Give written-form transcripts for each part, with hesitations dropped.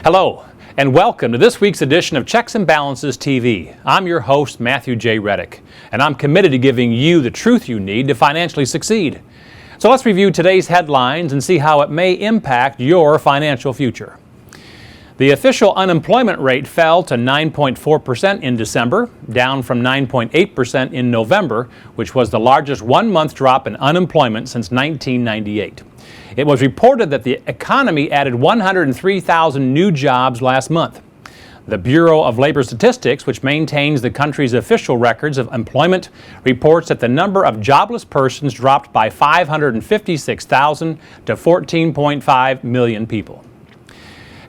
Hello, and welcome to this week's edition of Checks and Balances TV. I'm your host, Matthew J. Rettick, and I'm committed to giving you the truth you need to financially succeed. So let's review today's headlines and see how it may impact your financial future. The official unemployment rate fell to 9.4% in December, down from 9.8% in November, which was the largest one-month drop in unemployment since 1998. It was reported that the economy added 103,000 new jobs last month. The Bureau of Labor Statistics, which maintains the country's official records of employment, reports that the number of jobless persons dropped by 556,000 to 14.5 million people.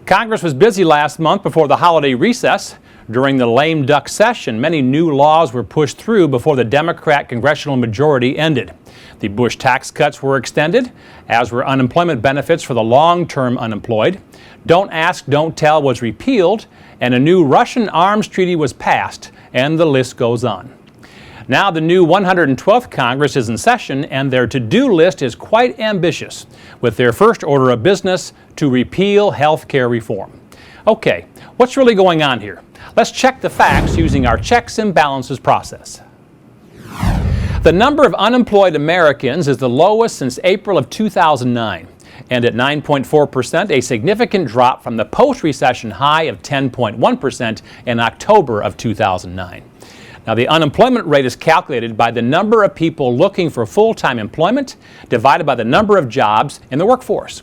Congress was busy last month before the holiday recess. During the lame duck session, many new laws were pushed through before the Democrat congressional majority ended. The Bush tax cuts were extended, as were unemployment benefits for the long-term unemployed. Don't Ask, Don't Tell was repealed, and a new Russian arms treaty was passed, and the list goes on. Now the new 112th Congress is in session, and their to-do list is quite ambitious, with their first order of business to repeal health care reform. Okay, what's really going on here? Let's check the facts using our checks and balances process. The number of unemployed Americans is the lowest since April of 2009, and at 9.4%, a significant drop from the post-recession high of 10.1% in October of 2009. Now, the unemployment rate is calculated by the number of people looking for full-time employment divided by the number of jobs in the workforce.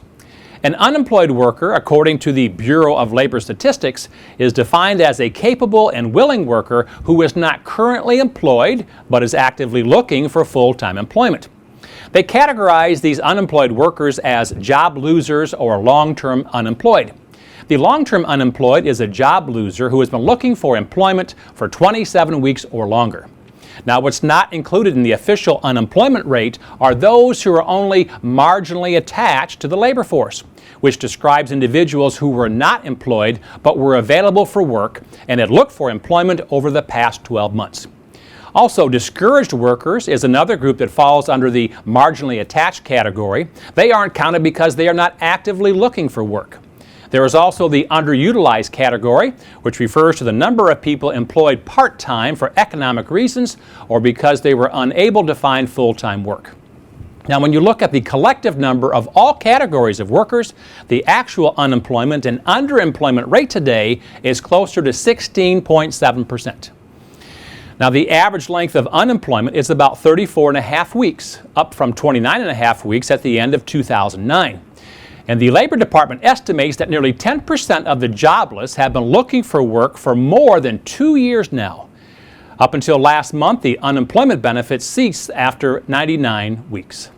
An unemployed worker, according to the Bureau of Labor Statistics, is defined as a capable and willing worker who is not currently employed but is actively looking for full-time employment. They categorize these unemployed workers as job losers or long-term unemployed. The long-term unemployed is a job loser who has been looking for employment for 27 weeks or longer. Now, what's not included in the official unemployment rate are those who are only marginally attached to the labor force, which describes individuals who were not employed but were available for work and had looked for employment over the past 12 months. Also, discouraged workers is another group that falls under the marginally attached category. They aren't counted because they are not actively looking for work. There is also the underutilized category, which refers to the number of people employed part-time for economic reasons or because they were unable to find full-time work. Now, when you look at the collective number of all categories of workers, the actual unemployment and underemployment rate today is closer to 16.7%. Now, the average length of unemployment is about 34.5 weeks, up from 29.5 weeks at the end of 2009. And the Labor Department estimates that nearly 10% of the jobless have been looking for work for more than 2 years now. Up until last month, the unemployment benefits ceased after 99 weeks.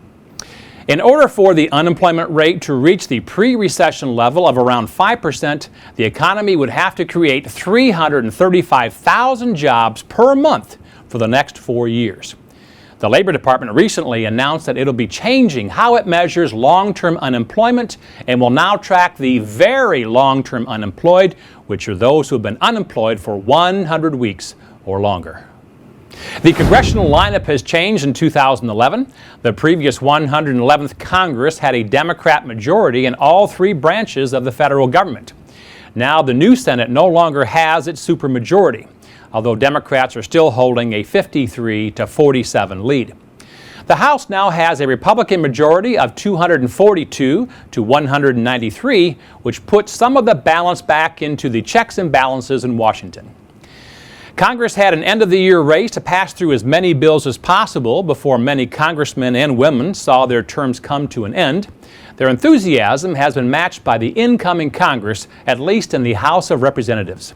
In order for the unemployment rate to reach the pre-recession level of around 5%, the economy would have to create 335,000 jobs per month for the next 4 years. The Labor Department recently announced that it'll be changing how it measures long-term unemployment and will now track the very long-term unemployed, which are those who have been unemployed for 100 weeks or longer. The congressional lineup has changed in 2011. The previous 111th Congress had a Democrat majority in all three branches of the federal government. Now the new Senate no longer has its supermajority, although Democrats are still holding a 53-47 lead. The House now has a Republican majority of 242 to 193, which puts some of the balance back into the checks and balances in Washington. Congress had an end-of-the-year race to pass through as many bills as possible before many congressmen and women saw their terms come to an end. Their enthusiasm has been matched by the incoming Congress, at least in the House of Representatives.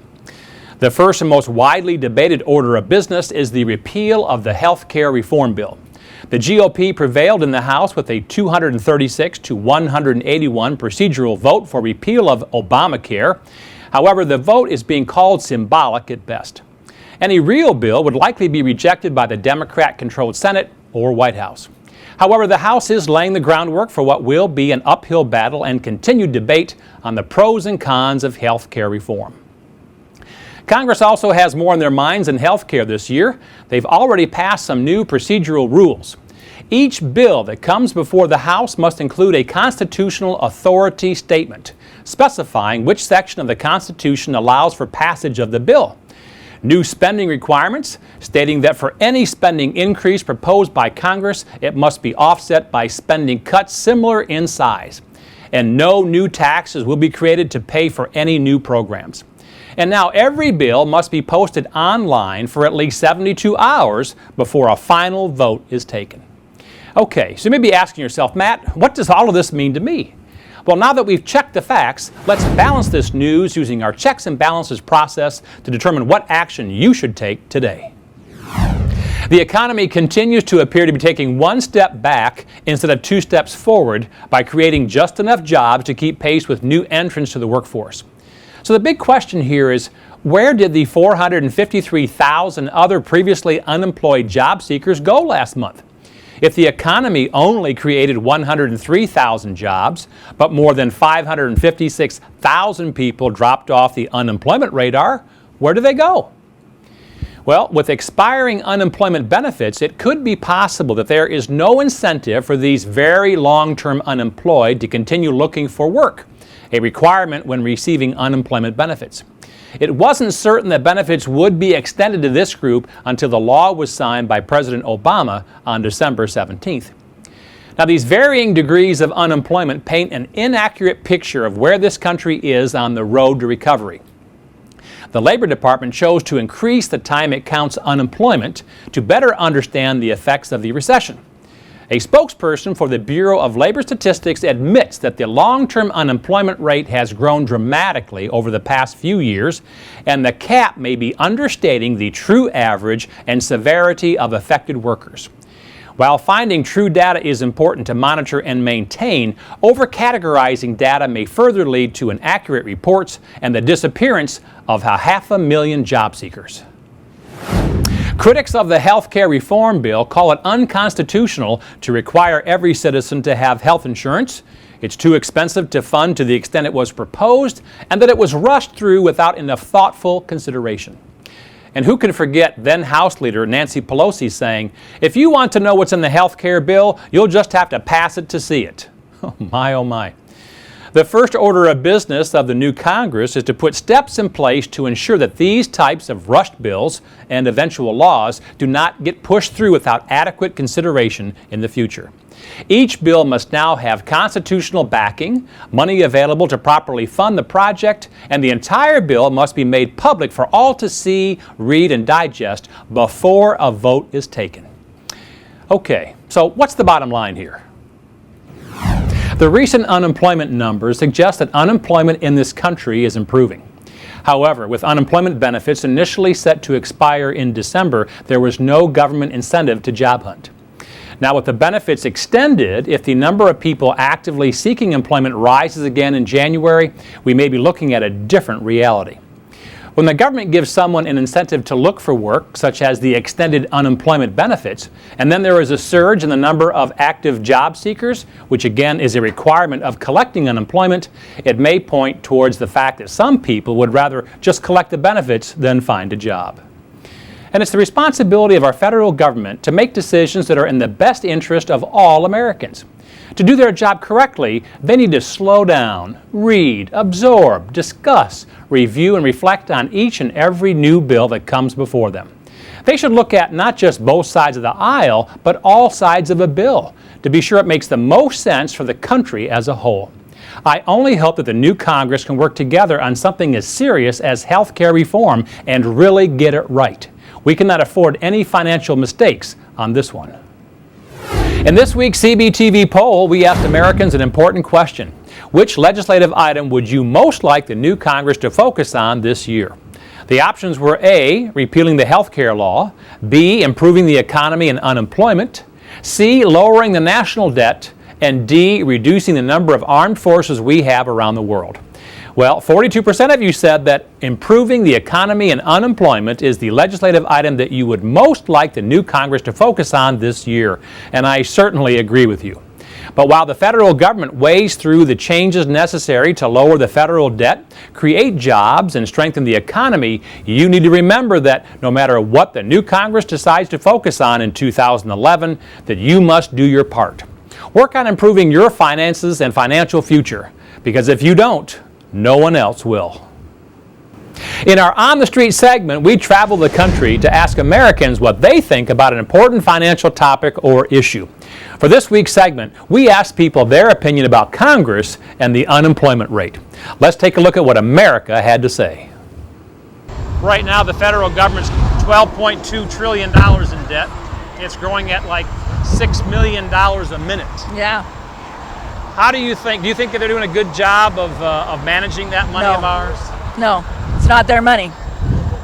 The first and most widely debated order of business is the repeal of the health care reform bill. The GOP prevailed in the House with a 236 to 181 procedural vote for repeal of Obamacare. However, the vote is being called symbolic at best. Any real bill would likely be rejected by the Democrat-controlled Senate or White House. However, the House is laying the groundwork for what will be an uphill battle and continued debate on the pros and cons of health care reform. Congress also has more on their minds than health care this year. They've already passed some new procedural rules. Each bill that comes before the House must include a constitutional authority statement specifying which section of the Constitution allows for passage of the bill. New spending requirements stating that for any spending increase proposed by Congress, it must be offset by spending cuts similar in size. And no new taxes will be created to pay for any new programs. And now every bill must be posted online for at least 72 hours before a final vote is taken. Okay, so you may be asking yourself, Matt, what does all of this mean to me? Well, now that we've checked the facts, let's balance this news using our checks and balances process to determine what action you should take today. The economy continues to appear to be taking one step back instead of two steps forward by creating just enough jobs to keep pace with new entrants to the workforce. So the big question here is, where did the 453,000 other previously unemployed job seekers go last month? If the economy only created 103,000 jobs, but more than 556,000 people dropped off the unemployment radar, where do they go? Well, with expiring unemployment benefits, it could be possible that there is no incentive for these very long-term unemployed to continue looking for work, a requirement when receiving unemployment benefits. It wasn't certain that benefits would be extended to this group until the law was signed by President Obama on December 17th. Now, these varying degrees of unemployment paint an inaccurate picture of where this country is on the road to recovery. The Labor Department chose to increase the time it counts unemployment to better understand the effects of the recession. A spokesperson for the Bureau of Labor Statistics admits that the long-term unemployment rate has grown dramatically over the past few years, and the cap may be understating the true average and severity of affected workers. While finding true data is important to monitor and maintain, over-categorizing data may further lead to inaccurate reports and the disappearance of 500,000 job seekers. Critics of the health care reform bill call it unconstitutional to require every citizen to have health insurance. It's too expensive to fund to the extent it was proposed, and that it was rushed through without enough thoughtful consideration. And who can forget then House Leader Nancy Pelosi saying, "If you want to know what's in the health care bill, you'll just have to pass it to see it." Oh my, oh my. The first order of business of the new Congress is to put steps in place to ensure that these types of rushed bills and eventual laws do not get pushed through without adequate consideration in the future. Each bill must now have constitutional backing, money available to properly fund the project, and the entire bill must be made public for all to see, read, and digest before a vote is taken. Okay, so what's the bottom line here? The recent unemployment numbers suggest that unemployment in this country is improving. However, with unemployment benefits initially set to expire in December, there was no government incentive to job hunt. Now, with the benefits extended, if the number of people actively seeking employment rises again in January, we may be looking at a different reality. When the government gives someone an incentive to look for work, such as the extended unemployment benefits, and then there is a surge in the number of active job seekers, which again is a requirement of collecting unemployment, it may point towards the fact that some people would rather just collect the benefits than find a job. And it's the responsibility of our federal government to make decisions that are in the best interest of all Americans. To do their job correctly, they need to slow down, read, absorb, discuss, review, and reflect on each and every new bill that comes before them. They should look at not just both sides of the aisle, but all sides of a bill to be sure it makes the most sense for the country as a whole. I only hope that the new Congress can work together on something as serious as health care reform and really get it right. We cannot afford any financial mistakes on this one. In this week's CBTV poll, we asked Americans an important question. Which legislative item would you most like the new Congress to focus on this year? The options were A, repealing the health care law, B, improving the economy and unemployment, C, lowering the national debt, and D, reducing the number of armed forces we have around the world. Well, 42% of you said that improving the economy and unemployment is the legislative item that you would most like the new Congress to focus on this year, and I certainly agree with you. But while the federal government weighs through the changes necessary to lower the federal debt, create jobs, and strengthen the economy, you need to remember that no matter what the new Congress decides to focus on in 2011, that you must do your part. Work on improving your finances and financial future, because if you don't, no one else will. In our On the Street segment, we travel the country to ask Americans what they think about an important financial topic or issue. For this week's segment, we asked people their opinion about Congress and the unemployment rate. Let's take a look at what America had to say. Right now, the federal government's $12.2 trillion in debt. It's growing at like $6 million a minute. Yeah. How do you think that they're doing a good job of managing that money of ours? No, it's not their money.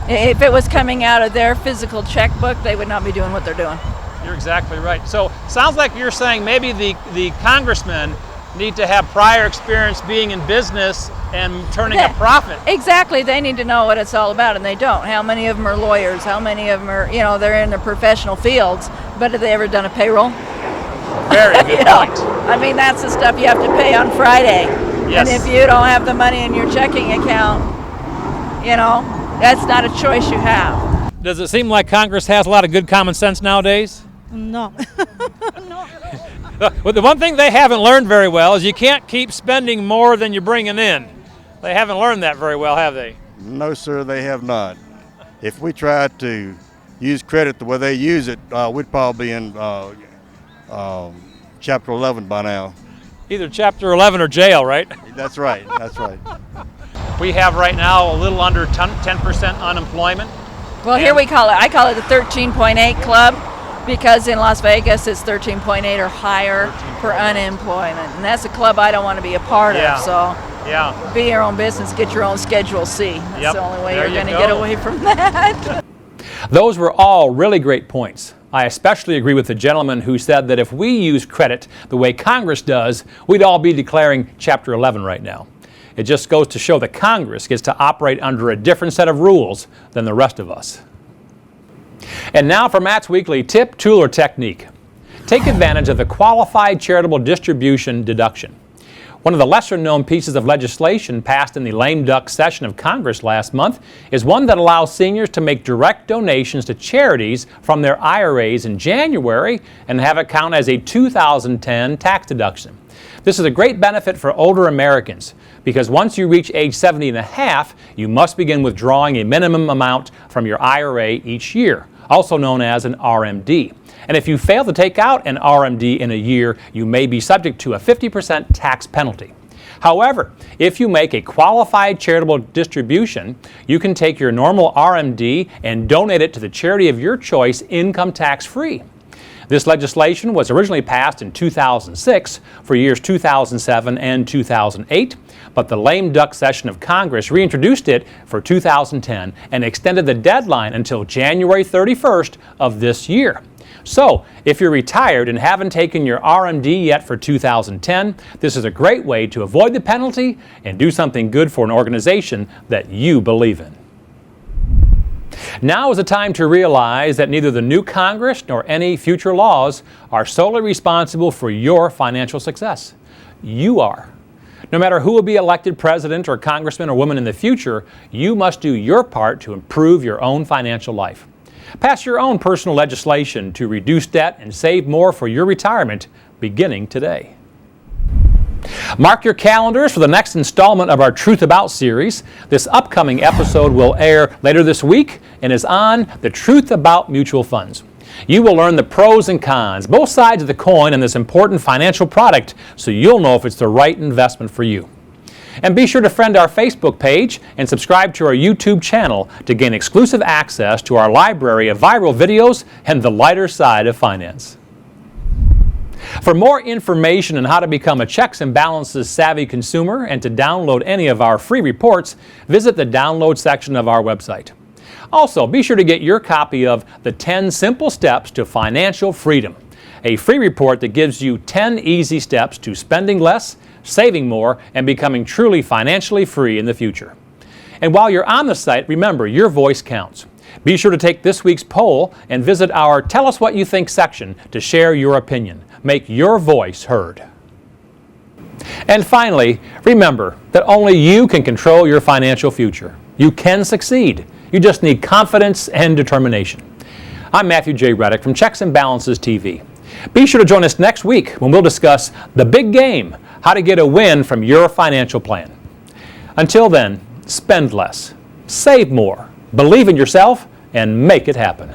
If it was coming out of their physical checkbook, they would not be doing what they're doing. You're exactly right. So sounds like you're saying maybe the congressmen need to have prior experience being in business and turning a profit. Exactly. They need to know what it's all about, and they don't. How many of them are lawyers? How many of them are, they're in the professional fields, but have they ever done a payroll? Very good point. I mean, that's the stuff you have to pay on Friday. Yes. And if you don't have the money in your checking account, that's not a choice you have. Does it seem like Congress has a lot of good common sense nowadays? No. No. Well, the one thing they haven't learned very well is you can't keep spending more than you're bringing in. They haven't learned that very well, have they? No, sir, they have not. If we tried to use credit the way they use it, we'd probably be in Chapter 11 by now. Either Chapter 11 or jail, right? That's right, that's right. We have right now a little under 10% unemployment. Well, here I call it the 13.8 club, because in Las Vegas it's 13.8 or higher for unemployment. And that's a club I don't want to be a part of. So be your own business, get your own Schedule C. That's the only way you're going to get away from that. Those were all really great points. I especially agree with the gentleman who said that if we use credit the way Congress does, we'd all be declaring Chapter 11 right now. It just goes to show that Congress gets to operate under a different set of rules than the rest of us. And now for Matt's weekly tip, tool, or technique. Take advantage of the qualified charitable distribution deduction. One of the lesser-known pieces of legislation passed in the lame duck session of Congress last month is one that allows seniors to make direct donations to charities from their IRAs in January and have it count as a 2010 tax deduction. This is a great benefit for older Americans because once you reach age 70 and a half, you must begin withdrawing a minimum amount from your IRA each year, also known as an RMD. And if you fail to take out an RMD in a year, you may be subject to a 50% tax penalty. However, if you make a qualified charitable distribution, you can take your normal RMD and donate it to the charity of your choice income tax-free. This legislation was originally passed in 2006 for years 2007 and 2008, but the lame duck session of Congress reintroduced it for 2010 and extended the deadline until January 31st of this year. So, if you're retired and haven't taken your RMD yet for 2010, this is a great way to avoid the penalty and do something good for an organization that you believe in. Now is the time to realize that neither the new Congress nor any future laws are solely responsible for your financial success. You are. No matter who will be elected president or congressman or woman in the future, you must do your part to improve your own financial life. Pass your own personal legislation to reduce debt and save more for your retirement beginning today. Mark your calendars for the next installment of our Truth About series. This upcoming episode will air later this week and is on the truth about mutual funds. You will learn the pros and cons, both sides of the coin in this important financial product, so you'll know if it's the right investment for you. And be sure to friend our Facebook page and subscribe to our YouTube channel to gain exclusive access to our library of viral videos and the lighter side of finance. For more information on how to become a checks and balances savvy consumer and to download any of our free reports, visit the download section of our website. Also, be sure to get your copy of the 10 Simple Steps to Financial Freedom, a free report that gives you 10 easy steps to spending less, saving more, and becoming truly financially free in the future. And while you're on the site, remember, your voice counts. Be sure to take this week's poll and visit our Tell Us What You Think section to share your opinion. make your voice heard. And finally, remember that only you can control your financial future. You can succeed. You just need confidence and determination. I'm Matthew J. Rettick from Checks and Balances TV. Be sure to join us next week when we'll discuss the big game, how to get a win from your financial plan. Until then, spend less, save more, believe in yourself, and make it happen.